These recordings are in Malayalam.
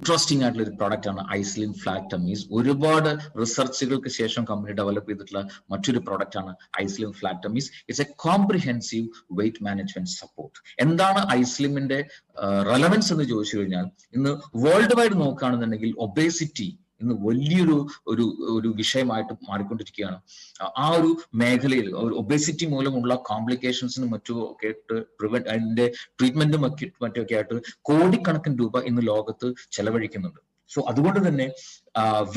ഇൻട്രസ്റ്റിംഗ് ആയിട്ടുള്ള ഒരു പ്രോഡക്റ്റ് ആണ് ഐസ്ലിൻ ഫ്ലാറ്റ് ടമ്മീസ്. ഒരുപാട് റിസർച്ചുകൾക്ക് ശേഷം കമ്പനി ഡെവലപ്പ് ചെയ്തിട്ടുള്ള മറ്റൊരു പ്രോഡക്റ്റ് ആണ് ഐസ്ലിം flat tummies. It's a comprehensive weight management support. എന്താണ് ഐസ്ലിമിന്റെ റെലവൻസ് എന്ന് ചോദിച്ചു കഴിഞ്ഞാൽ, ഇന്ന് വേൾഡ് വൈഡ് നോക്കുകയാണെന്നുണ്ടെങ്കിൽ ഒബേസിറ്റി ഇന്ന് വലിയൊരു ഒരു വിഷയമായിട്ട് മാറിക്കൊണ്ടിരിക്കുകയാണ്. ആ ഒരു മേഖലയിൽ ഒബേസിറ്റി മൂലമുള്ള കോംപ്ലിക്കേഷൻസിനും മറ്റും ഒക്കെ ആയിട്ട് അതിന്റെ ട്രീറ്റ്മെന്റും മറ്റൊക്കെ ആയിട്ട് കോടിക്കണക്കിന് രൂപ ഇന്ന് ലോകത്ത് ചെലവഴിക്കുന്നുണ്ട്. സോ അതുകൊണ്ട് തന്നെ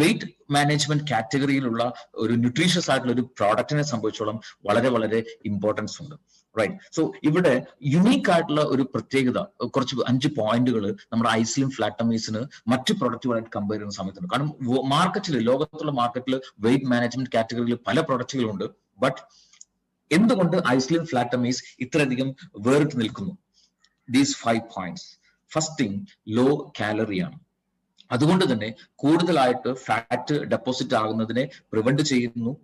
വെയിറ്റ് മാനേജ്മെന്റ് കാറ്റഗറിയിലുള്ള ഒരു ന്യൂട്രീഷ്യസ് ആയിട്ടുള്ള ഒരു പ്രോഡക്റ്റിനെ സംബന്ധിച്ചോളം വളരെ വളരെ ഇമ്പോർട്ടൻസ് ഉണ്ട്. റൈറ്റ്. സോ ഇവിടെ യുണീക്ക് ആയിട്ടുള്ള ഒരു പ്രത്യേകത, കുറച്ച് 5 പോയിന്റുകൾ നമ്മുടെ ഐസ്ലിം ഫ്ലാറ്റ് ടമ്മീസിന് മറ്റു പ്രൊഡക്റ്റുകളായിട്ട് കമ്പയർ ചെയ്യുന്ന സമയത്തുണ്ട്. കാരണം മാർക്കറ്റിൽ, ലോകത്തുള്ള മാർക്കറ്റിൽ വെയിറ്റ് മാനേജ്മെന്റ് കാറ്റഗറിയിൽ പല പ്രൊഡക്റ്റുകളുണ്ട്. ബട്ട് എന്തുകൊണ്ട് ഐസ്ലിം ഫ്ലാറ്റ് ടമ്മീസ് ഇത്രയധികം വേറിട്ട് നിൽക്കുന്നു? These 5 points. First thing, low കാലറിയാണ്. അതുകൊണ്ട് തന്നെ കൂടുതലായിട്ട് ഫാറ്റ് ഡെപ്പോസിറ്റ് ആകുന്നതിനെ പ്രിവെന്റ് ചെയ്യുന്നു.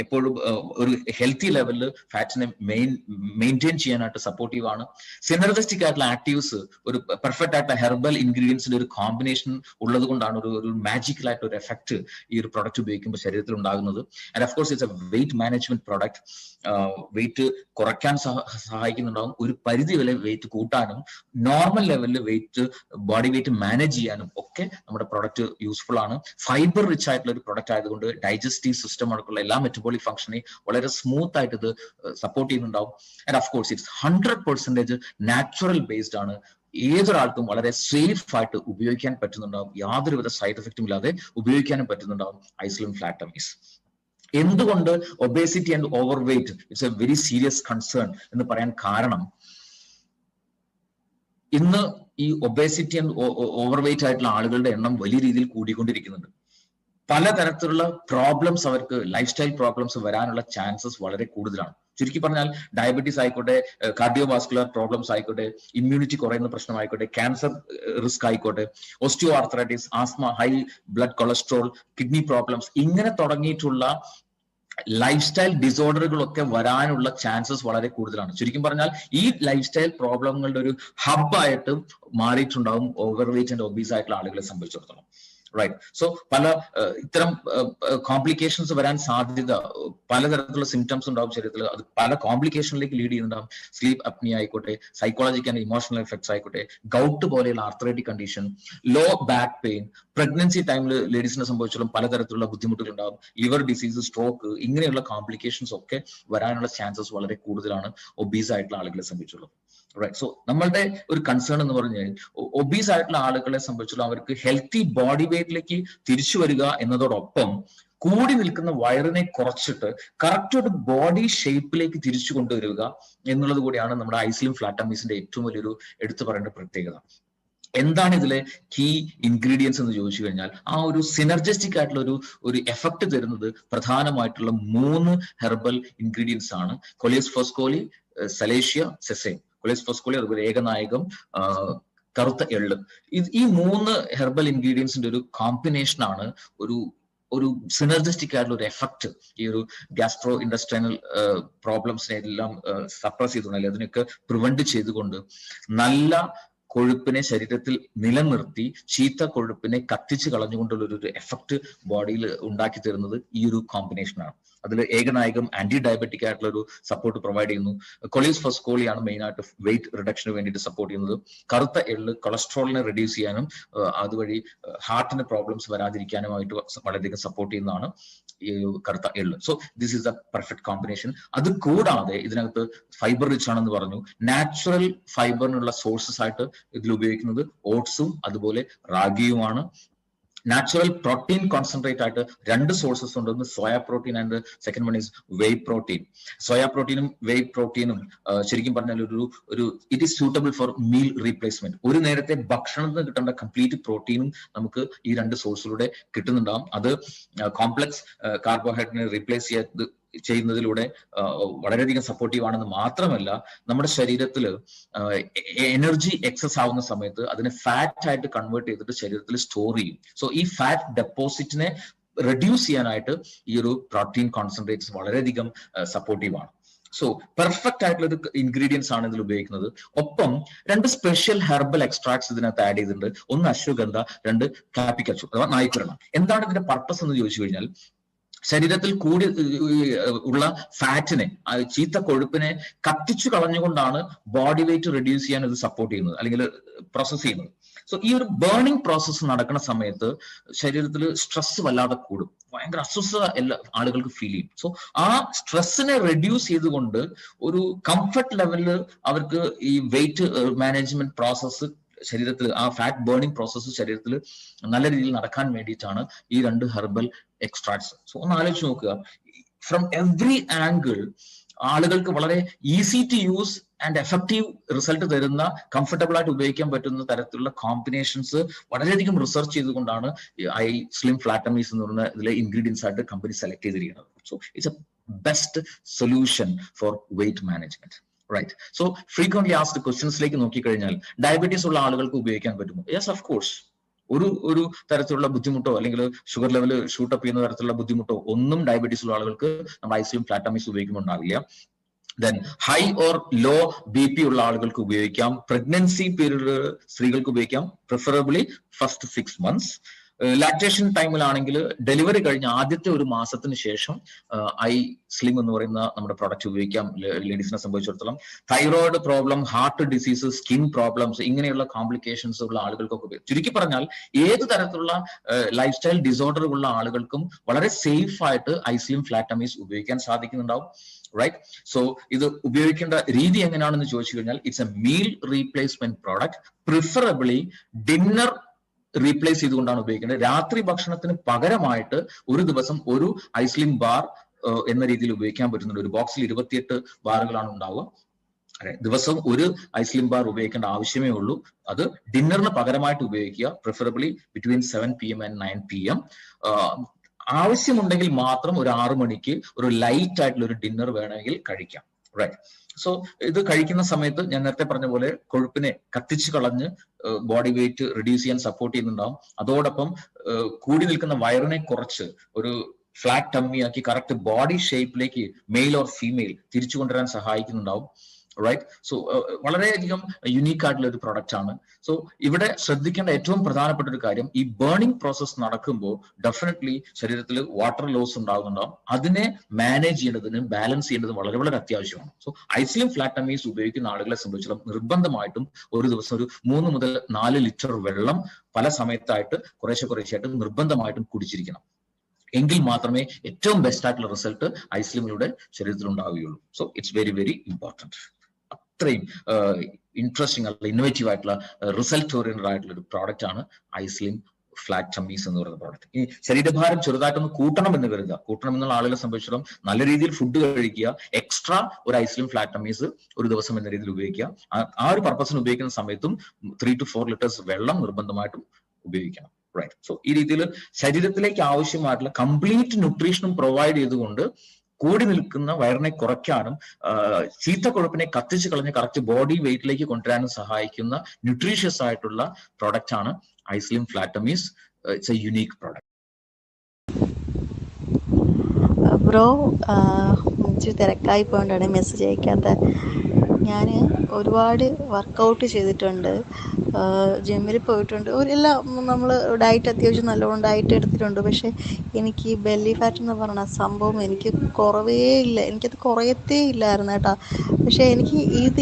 എപ്പോഴും ഒരു ഹെൽത്തി ലെവലിൽ ഫാറ്റിനെ മെയിൻറ്റെയിൻ ചെയ്യാനായിട്ട് സപ്പോർട്ടീവ് ആണ്. സിനർജിസ്റ്റിക് ആയിട്ടുള്ള ആക്റ്റീവ്സ്, ഒരു പെർഫെക്റ്റ് ആയിട്ടുള്ള ഹെർബൽ ഇൻഗ്രീഡിയൻസിന്റെ ഒരു കോമ്പിനേഷൻ ഉള്ളത് കൊണ്ടാണ് ഒരു മാജിക്കൽ ആയിട്ട് ഒരു എഫക്ട് ഈ ഒരു പ്രൊഡക്റ്റ് ഉപയോഗിക്കുമ്പോൾ ശരീരത്തിൽ ഉണ്ടാകുന്നത്. And of course it's a weight management product. Weight കുറയ്ക്കാൻ സഹായിക്കുന്നുണ്ടാവും, ഒരു പരിധി വരെ വെയിറ്റ് കൂട്ടാനും നോർമൽ ലെവലിൽ വെയിറ്റ്, ബോഡി വെയിറ്റ് മാനേജ് ചെയ്യാനും ഒക്കെ നമ്മുടെ പ്രൊഡക്റ്റ് യൂസ്ഫുൾ ആണ്. ഫൈബർ റിച്ച് ആയിട്ടുള്ള ഒരു പ്രൊഡക്റ്റ് ആയതുകൊണ്ട് ഡൈജസ്റ്റീവ് സിസ്റ്റം അടക്കമുള്ള എല്ലാ മെറ്റബോളിക് ഫംഗ്ഷനെ വളരെ സ്മൂത്ത് ആയിട്ട് ഇത് സപ്പോർട്ട് ചെയ്യുന്നുണ്ടാവും. And of course it's 100% natural based ആണ്. ഏതൊരാൾക്കും വളരെ സേഫ് ആയിട്ട് ഉപയോഗിക്കാൻ പറ്റുന്നുണ്ടാവും, യാതൊരുവിധ സൈഡ് എഫക്റ്റും ഇല്ലാതെ ഉപയോഗിക്കാനും പറ്റുന്നുണ്ടാവും ഐസ്ലിം ഫ്ലാറ്റ് ടമ്മീസ്. എന്തുകൊണ്ട് obesity and over weight it's A very serious concern എന്ന് പറയാൻ കാരണം, ഇന്ന് ഈ ഒബേസിറ്റി ആൻഡ് ഓവർ വെയിറ്റ് ആയിട്ടുള്ള ആളുകളുടെ എണ്ണം വലിയ രീതിയിൽ കൂടിക്കൊണ്ടിരിക്കുന്നുണ്ട്. പലതരത്തിലുള്ള പ്രോബ്ലംസ്, അവർക്ക് ലൈഫ് സ്റ്റൈൽ പ്രോബ്ലംസ് വരാനുള്ള ചാൻസസ് വളരെ കൂടുതലാണ്. ചുരുക്കി പറഞ്ഞാൽ ഡയബറ്റീസ് ആയിക്കോട്ടെ, കാർഡിയോവാസ്കുലർ പ്രോബ്ലംസ് ആയിക്കോട്ടെ, ഇമ്മ്യൂണിറ്റി കുറയുന്ന പ്രശ്നമായിക്കോട്ടെ, ക്യാൻസർ റിസ്ക് ആയിക്കോട്ടെ, osteo arthritis, asthma, high blood cholesterol, kidney problems, ഇങ്ങനെ തുടങ്ങിയിട്ടുള്ള ലൈഫ് സ്റ്റൈൽ ഡിസോർഡറുകളൊക്കെ വരാനുള്ള ചാൻസസ് വളരെ കൂടുതലാണ്. ചുരുക്കി പറഞ്ഞാൽ ഈ ലൈഫ് സ്റ്റൈൽ പ്രോബ്ലങ്ങളുടെ ഒരു ഹബ്ബായിട്ട് മാറിയിട്ടുണ്ടാവും ഓവർ വെയിറ്റ് ആൻഡ് ഒബീസ് ആയിട്ടുള്ള ആളുകളെ സംബന്ധിച്ചിടത്തോളം. റൈറ്റ്. സോ പല ഇത്തരം കോംപ്ലിക്കേഷൻസ് വരാൻ സാധ്യത, പലതരത്തിലുള്ള സിംറ്റംസ് ഉണ്ടാവും ശരീരത്തിൽ, അത് പല കോംപ്ലിക്കേഷനിലേക്ക് ലീഡ് ചെയ്യുന്നുണ്ടാവും. സ്ലീപ്പ് അപ്നിയ ആയിക്കോട്ടെ, സൈക്കോളജിക്കൽ ആൻഡ് ഇമോഷണൽ എഫക്ട്സ് ആയിക്കോട്ടെ, ഗൗട്ട് പോലെയുള്ള arthritic condition, low back pain, pregnancy ടൈമിൽ ലേഡീസിനെ സംബന്ധിച്ചിടത്തോളം പലതരത്തിലുള്ള ബുദ്ധിമുട്ടുകൾ ഉണ്ടാവും, ലിവർ ഡിസീസ്, സ്ട്രോക്ക്, ഇങ്ങനെയുള്ള കോംപ്ലിക്കേഷൻസ് ഒക്കെ വരാനുള്ള ചാൻസസ് വളരെ കൂടുതലാണ് ഒബീസ് ആയിട്ടുള്ള ആളുകളെ സംബന്ധിച്ചുള്ളത്. റൈറ്റ്. സോ നമ്മളുടെ ഒരു കൺസേൺ എന്ന് പറഞ്ഞാൽ, ഒബീസ് ആയിട്ടുള്ള ആളുകളെ സംബന്ധിച്ചുള്ള അവർക്ക് ഹെൽത്തി ബോഡി വെയിറ്റിലേക്ക് തിരിച്ചു വരിക എന്നതോടൊപ്പം കൂടി നിൽക്കുന്ന വയറിനെ കുറച്ചിട്ട് കറക്റ്റ് ഒരു ബോഡി ഷേപ്പിലേക്ക് തിരിച്ചു കൊണ്ടുവരിക എന്നുള്ളത് കൂടിയാണ് നമ്മുടെ ഐസ്ലിം ഫ്ലാറ്റ് ടമ്മീസിന്റെ ഏറ്റവും വലിയൊരു എടുത്തു പറയേണ്ട പ്രത്യേകത. എന്താണ് ഇതിലെ കീ ഇൻഗ്രീഡിയൻസ് എന്ന് ചോദിച്ചു കഴിഞ്ഞാൽ, ആ ഒരു സിനർജിസ്റ്റിക് ആയിട്ടുള്ള ഒരു എഫക്ട് തരുന്നത് പ്രധാനമായിട്ടുള്ള 3 ഹെർബൽ ഇൻഗ്രീഡിയൻസ് ആണ്. കൊലിയസ് ഫോസ്കോലി, സലേഷ്യ, സെസൈൻ. കൊലിയസ് ഫോസ്കോലി, അതുപോലെ ഏകനായകം, കറുത്ത എള്ള്. ഈ 3 ഹെർബൽ ഇൻഗ്രീഡിയൻസിന്റെ ഒരു കോമ്പിനേഷൻ ആണ് ഒരു സിനർജിസ്റ്റിക് ആയിട്ടുള്ള ഒരു എഫക്ട് ഈ ഒരു ഗ്യാസ്ട്രോ ഇൻഡസ്ട്രൈനൽ പ്രോബ്ലംസിനെ എല്ലാം സപ്രസ് ചെയ്തുകൊണ്ട്, അതിനൊക്കെ പ്രിവെന്റ് ചെയ്തുകൊണ്ട് നല്ല കൊഴുപ്പിനെ ശരീരത്തിൽ നിലനിർത്തി ചീത്ത കൊഴുപ്പിനെ കത്തിച്ച് കളഞ്ഞുകൊണ്ടുള്ള ഒരു എഫക്ട് ബോഡിയിൽ ഉണ്ടാക്കി തരുന്നത് ഈ ഒരു കോമ്പിനേഷനാണ്. അതിൽ ഏകനായകം ആന്റി ഡയബറ്റിക് ആയിട്ടുള്ള ഒരു സപ്പോർട്ട് പ്രൊവൈഡ് ചെയ്യുന്നു. കൊലിയസ് ഫോസ്കോളിയാണ് മെയിൻ ആയിട്ട് വെയിറ്റ് റിഡക്ഷന് വേണ്ടിയിട്ട് സപ്പോർട്ട് ചെയ്യുന്നത്. കറുത്ത എള്ള് കൊളസ്ട്രോളിനെ റെഡ്യൂസ് ചെയ്യാനും അതുവഴി ഹാർട്ടിന് പ്രോബ്ലംസ് വരാതിരിക്കാനുമായിട്ട് വളരെയധികം സപ്പോർട്ട് ചെയ്യുന്നതാണ് ഈ കറുത്ത എള്ള്. So this is the perfect combination. അത് കൂടാതെ ഇതിനകത്ത് ഫൈബർ റിച്ച് ആണെന്ന് പറഞ്ഞു. നാച്ചുറൽ ഫൈബറിനുള്ള സോഴ്സസ് ആയിട്ട് ഇതിൽ ഉപയോഗിക്കുന്നത് ഓട്സും അതുപോലെ റാഗിയുമാണ്. നാച്ചുറൽ പ്രോട്ടീൻ കോൺസെൻട്രേറ്റ് ആയിട്ട് 2 സോഴ്സസ് ഉണ്ട്. ഒന്ന് soya protein and second one is whey protein. Soya പ്രോട്ടീനും വെയ് പ്രോട്ടീനും ശരിക്കും പറഞ്ഞാൽ ഒരു it is suitable for meal replacement. ഒരു നേരത്തെ ഭക്ഷണത്തിന് കിട്ടേണ്ട കംപ്ലീറ്റ് പ്രോട്ടീനും നമുക്ക് ഈ 2 സോഴ്സിലൂടെ കിട്ടുന്നുണ്ടാവും. അത് കോംപ്ലക്സ് കാർബോഹൈഡ്രേറ്റിനെ റീപ്ലേസ് ചെയ്യുന്നതിലൂടെ വളരെയധികം സപ്പോർട്ടീവ് ആണെന്ന് മാത്രമല്ല, നമ്മുടെ ശരീരത്തിൽ എനർജി എക്സസ് ആവുന്ന സമയത്ത് അതിനെ ഫാറ്റ് ആയിട്ട് കൺവേർട്ട് ചെയ്തിട്ട് ശരീരത്തിൽ സ്റ്റോർ ചെയ്യും. സോ ഈ ഫാറ്റ് ഡെപ്പോസിറ്റിനെ റെഡ്യൂസ് ചെയ്യാനായിട്ട് ഈ ഒരു പ്രോട്ടീൻ കോൺസെൻട്രേറ്റ്സ് വളരെയധികം സപ്പോർട്ടീവ് ആണ്. സോ പെർഫെക്റ്റ് ആയിട്ടുള്ള ഒരു ഇൻഗ്രീഡിയൻസ് ആണ് ഇതിൽ ഉപയോഗിക്കുന്നത്. ഒപ്പം 2 സ്പെഷ്യൽ ഹെർബൽ എക്സ്ട്രാക്ട്സ് ഇതിനകത്ത് ആഡ് ചെയ്തിട്ടുണ്ട്. ഒന്ന് അശ്വഗന്ധ, 2 കാപ്പിക്കച്ചു അഥവാ നായ്ക്കുരണം. എന്താണ് ഇതിന്റെ പർപ്പസ് എന്ന് ചോദിച്ചു കഴിഞ്ഞാൽ, ശരീരത്തിൽ കൂടി ഉള്ള ഫാറ്റിനെ, ചീത്ത കൊഴുപ്പിനെ കത്തിച്ചു കളഞ്ഞുകൊണ്ടാണ് ബോഡി വെയിറ്റ് റെഡ്യൂസ് ചെയ്യാൻ ഇത് സപ്പോർട്ട് ചെയ്യുന്നത് അല്ലെങ്കിൽ പ്രോസസ് ചെയ്യുന്നത്. സോ ഈ ഒരു ബേണിംഗ് പ്രോസസ്സ് നടക്കുന്ന സമയത്ത് ശരീരത്തിൽ സ്ട്രെസ് വല്ലാതെ കൂടും, ഭയങ്കര അസ്വസ്ഥത എല്ലാ ആളുകൾക്ക് ഫീൽ ചെയ്യും. സോ ആ സ്ട്രെസ്സിനെ റെഡ്യൂസ് ചെയ്തുകൊണ്ട് ഒരു കംഫർട്ട് ലെവലിൽ അവർക്ക് ഈ വെയിറ്റ് മാനേജ്മെന്റ് പ്രോസസ്സ് ശരീരത്തിൽ, ആ ഫാറ്റ് ബേണിംഗ് പ്രോസസ്സ് ശരീരത്തിൽ നല്ല രീതിയിൽ നടക്കാൻ വേണ്ടിയിട്ടാണ് ഈ 2 ഹെർബൽ എക്സ്ട്രാക്ട്സ്. സോ ഒന്ന് ആലോചിച്ച് നോക്കുക, ഫ്രം എവറി ആംഗിൾ ആളുകൾക്ക് വളരെ easy to use and effective result തരുന്ന, കംഫർട്ടബിൾ ആയിട്ട് ഉപയോഗിക്കാൻ പറ്റുന്ന തരത്തിലുള്ള കോമ്പിനേഷൻസ് വളരെയധികം റിസർച്ച് ചെയ്തുകൊണ്ടാണ് ഐ സ്ലിം ഫ്ലാറ്റമീസ് എന്ന് പറയുന്ന ഇതിലെ ഇൻഗ്രീഡിയൻസ് ആയിട്ട് കമ്പനി സെലക്ട് ചെയ്തിരിക്കുന്നത്. So it's a best solution for weight management. Right. So frequently asked ക്വസ്റ്റ്യൻസിലേക്ക് നോക്കിക്കഴിഞ്ഞാൽ, ഡയബറ്റീസ് ഉള്ള ആളുകൾക്ക് ഉപയോഗിക്കാൻ പറ്റുമോ? Yes, of course. ഒരു തരത്തിലുള്ള ബുദ്ധിമുട്ടോ അല്ലെങ്കിൽ ഷുഗർ ലെവൽ ഷൂട്ടപ്പ് ചെയ്യുന്ന തരത്തിലുള്ള ബുദ്ധിമുട്ടോ ഒന്നും ഡയബറ്റീസ് ഉള്ള ആളുകൾക്ക് നമ്മൾ ഐസ്ലിം ഫ്ലാറ്റമീസ് ഉപയോഗിക്കുമ്പോൾ ഉണ്ടാവില്ല. Then high or low BP ഉള്ള ആളുകൾക്ക് ഉപയോഗിക്കാം. പ്രഗ്നൻസി പീരീഡ് സ്ത്രീകൾക്ക് ഉപയോഗിക്കാം, പ്രിഫറബിളി ഫസ്റ്റ് 6 months. ലാക്ടേഷൻ ടൈമിലാണെങ്കിൽ ഡെലിവറി കഴിഞ്ഞ ആദ്യത്തെ 1 മാസത്തിന് ശേഷം ഐ സ്ലിം എന്ന് പറയുന്ന നമ്മുടെ പ്രോഡക്റ്റ് ഉപയോഗിക്കാം ലേഡീസിനെ സംബന്ധിച്ചിടത്തോളം. Thyroid problem, heart disease, skin problems, ഇങ്ങനെയുള്ള കോംപ്ലിക്കേഷൻസ് ഉള്ള ആളുകൾക്കൊക്കെ ഉപയോഗിക്കും. ചുരുക്കി പറഞ്ഞാൽ ഏത് തരത്തിലുള്ള ലൈഫ് സ്റ്റൈൽ ഡിസോർഡർ ഉള്ള ആളുകൾക്കും വളരെ സേഫ് ആയിട്ട് ഐ സ്ലിം ഫ്ലാറ്റമീസ് ഉപയോഗിക്കാൻ സാധിക്കുന്നുണ്ടാവും. റൈറ്റ്. സോ ഇത് ഉപയോഗിക്കേണ്ട രീതി എങ്ങനെയാണെന്ന് ചോദിച്ചു കഴിഞ്ഞാൽ, it's A meal replacement product. Preferably dinner replace ചെയ്തുകൊണ്ടാണ് ഉപയോഗിക്കേണ്ടത്. രാത്രി ഭക്ഷണത്തിന് പകരമായിട്ട് ഒരു ദിവസം ഒരു ഐസ്ലിം ബാർ എന്ന രീതിയിൽ ഉപയോഗിക്കാൻ പറ്റുന്നുണ്ട്. ഒരു ബോക്സിൽ 28 ബാറുകളാണ് ഉണ്ടാവുക. ദിവസം ഒരു ഐസ്ലിം ബാർ ഉപയോഗിക്കേണ്ട ആവശ്യമേ ഉള്ളൂ. അത് ഡിന്നറിന് പകരമായിട്ട് ഉപയോഗിക്കുക, preferably between 7 PM and 9 PM. ആവശ്യമുണ്ടെങ്കിൽ മാത്രം ഒരു 6 മണിക്ക് ഒരു ലൈറ്റ് ആയിട്ടുള്ള ഒരു ഡിന്നർ വേണമെങ്കിൽ കഴിക്കാം. റൈറ്റ്. സോ ഇത് കഴിക്കുന്ന സമയത്ത് ഞാൻ നേരത്തെ പറഞ്ഞ പോലെ കൊഴുപ്പിനെ കത്തിച്ചു കളഞ്ഞ് ബോഡി വെയിറ്റ് റെഡ്യൂസ് ചെയ്യാൻ സപ്പോർട്ട് ചെയ്യുന്നുണ്ടാവും. അതോടൊപ്പം കൂടി നിൽക്കുന്ന വയറിനെ കുറച്ച് ഒരു ഫ്ലാറ്റ് ടമ്മി ആക്കി കറക്റ്റ് ബോഡി ഷേപ്പിലേക്ക് മെയിൽ ഓർ ഫീമെയിൽ തിരിച്ചു കൊണ്ടുവരാൻ സഹായിക്കുന്നുണ്ടാവും. റൈറ്റ്. സോ വളരെയധികം യുണീക്ക് ആയിട്ടുള്ള ഒരു പ്രൊഡക്റ്റ് ആണ്. സോ ഇവിടെ ശ്രദ്ധിക്കേണ്ട ഏറ്റവും പ്രധാനപ്പെട്ട ഒരു കാര്യം, ഈ ബേണിംഗ് പ്രോസസ് നടക്കുമ്പോൾ ഡെഫിനറ്റ്ലി ശരീരത്തിൽ വാട്ടർ ലോസ് ഉണ്ടാകുന്നുണ്ടാവും. അതിനെ മാനേജ് ചെയ്യേണ്ടതിന്, ബാലൻസ് ചെയ്യേണ്ടത് വളരെ വളരെ അത്യാവശ്യമാണ്. സോ ഐസ്ലിം ഫ്ലാറ്റമീസ് ഉപയോഗിക്കുന്ന ആളുകളെ സംബന്ധിച്ചിടത്തോളം നിർബന്ധമായിട്ടും ഒരു ദിവസം ഒരു 3 മുതൽ 4 ലിറ്റർ വെള്ളം പല സമയത്തായിട്ട് കുറേശ്ശെയായിട്ട് നിർബന്ധമായിട്ടും കുടിച്ചിരിക്കണം. എങ്കിൽ മാത്രമേ ഏറ്റവും ബെസ്റ്റ് ആയിട്ടുള്ള റിസൾട്ട് ഐസ്ലിമിലൂടെ ശരീരത്തിൽ ഉണ്ടാവുകയുള്ളൂ. So it's very very important. അത്രയും ഇൻട്രസ്റ്റിംഗ് ആയിട്ടുള്ള ഇന്നോവേറ്റീവ് ആയിട്ടുള്ള റിസൾട്ട് ഓറിയന്റഡ് ആയിട്ടുള്ള ഒരു പ്രോഡക്റ്റ് ആണ് ഐസ്ലിം ഫ്ലാറ്റമീസ് എന്ന് പറയുന്ന പ്രോഡക്റ്റ്. ഈ ശരീരഭാരം ചെറുതായിട്ടൊന്ന് കൂട്ടണം എന്ന് കരുതുക. കൂട്ടണം എന്നുള്ള ആളുകളെ സംബന്ധിച്ചിടത്തോളം നല്ല രീതിയിൽ ഫുഡ് കഴിക്കുക, എക്സ്ട്രാ ഒരു ഐസ്ലിം ഫ്ലാറ്റമീസ് ഒരു ദിവസം എന്ന രീതിയിൽ ഉപയോഗിക്കുക. ആ ഒരു പർപ്പസിന് ഉപയോഗിക്കുന്ന സമയത്തും 3 to 4 liters വെള്ളം നിർബന്ധമായിട്ടും ഉപയോഗിക്കണം. റൈറ്റ്. സോ ഈ രീതിയിൽ ശരീരത്തിലേക്ക് ആവശ്യമായിട്ടുള്ള കംപ്ലീറ്റ് ന്യൂട്രീഷനും പ്രൊവൈഡ് ചെയ്തുകൊണ്ട് കൂടി നിൽക്കുന്ന വയറിനെ കുറയ്ക്കാനും ചീത്ത കൊഴുപ്പിനെ കത്തിച്ച് കളഞ്ഞ് കറക്റ്റ് ബോഡി വെയിറ്റിലേക്ക് കൊണ്ടുവരാനും സഹായിക്കുന്ന ന്യൂട്രീഷ്യസ് ആയിട്ടുള്ള പ്രോഡക്റ്റ് ആണ് ഐസ്ലിം flat tummies. It's a unique product. Bro, ഇച്ചിരി തിരക്കായി പോയിട്ടാണ് മെസ്സേജ് അയക്കാത്ത. ഞാൻ ഒരുപാട് വർക്കൗട്ട് ചെയ്തിട്ടുണ്ട്, ജിമ്മിൽ പോയിട്ടുണ്ട്, എല്ലാം നമ്മൾ ഡയറ്റ് അത്യാവശ്യം നല്ലോണം ഡയറ്റ് എടുത്തിട്ടുണ്ട്. പക്ഷേ എനിക്ക് ഈ ബെല്ലി ഫാറ്റ് എന്ന് പറഞ്ഞ സംഭവം എനിക്ക് കുറവേ ഇല്ല, എനിക്കത് കുറയത്തേ ഇല്ലായിരുന്നു കേട്ടോ. പക്ഷേ എനിക്ക്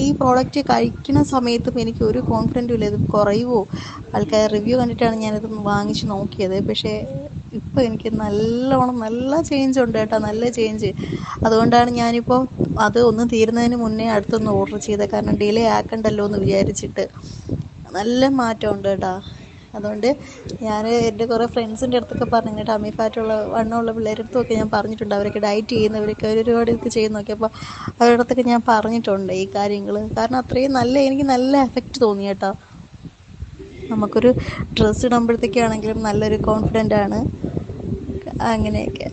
ഈ പ്രോഡക്റ്റ് കഴിക്കുന്ന സമയത്തും എനിക്ക് ഒരു കോൺഫിഡൻറ്റും ഇല്ല ഇത് കുറയുമോ. ആൾക്കാർ റിവ്യൂ കണ്ടിട്ടാണ് ഞാനിത് വാങ്ങിച്ച് നോക്കിയത്. പക്ഷേ ഇപ്പോൾ എനിക്ക് നല്ല ചേഞ്ച് ഉണ്ട് കേട്ടോ, നല്ല ചേഞ്ച്. അതുകൊണ്ടാണ് ഞാനിപ്പോൾ അത് ഒന്ന് തീരുന്നതിന് മുന്നേ അടുത്തൊന്ന് ഓർഡർ ചെയ്തത്. കാരണം ഡിലേ ആക്കണ്ടല്ലോ എന്ന് വിചാരിച്ചിട്ട്. നല്ല മാറ്റമുണ്ട് കേട്ടോ. അതുകൊണ്ട് ഞാൻ എൻ്റെ കുറേ ഫ്രണ്ട്സിൻ്റെ അടുത്തൊക്കെ പറഞ്ഞു, കേട്ടോ, അമ്മി ഫാറ്റുള്ള വണ്ണമുള്ള പിള്ളേരുടെ അടുത്തൊക്കെ ഞാൻ പറഞ്ഞിട്ടുണ്ട്. അവരൊക്കെ ഡയറ്റ് ചെയ്യുന്നവരൊക്കെ ഒരുപാട് ഇത് ചെയ്ത് നോക്കിയപ്പോൾ അവരുടെ അടുത്തൊക്കെ ഞാൻ പറഞ്ഞിട്ടുണ്ട് ഈ കാര്യങ്ങൾ. കാരണം അത്രയും എനിക്ക് നല്ല എഫക്റ്റ് തോന്നി കേട്ടോ. നമുക്കൊരു ഡ്രസ്സ് ഇടുമ്പോഴത്തേക്കാണെങ്കിലും നല്ലൊരു കോൺഫിഡൻ്റ് ആണ്. അങ്ങനെയൊക്കെ.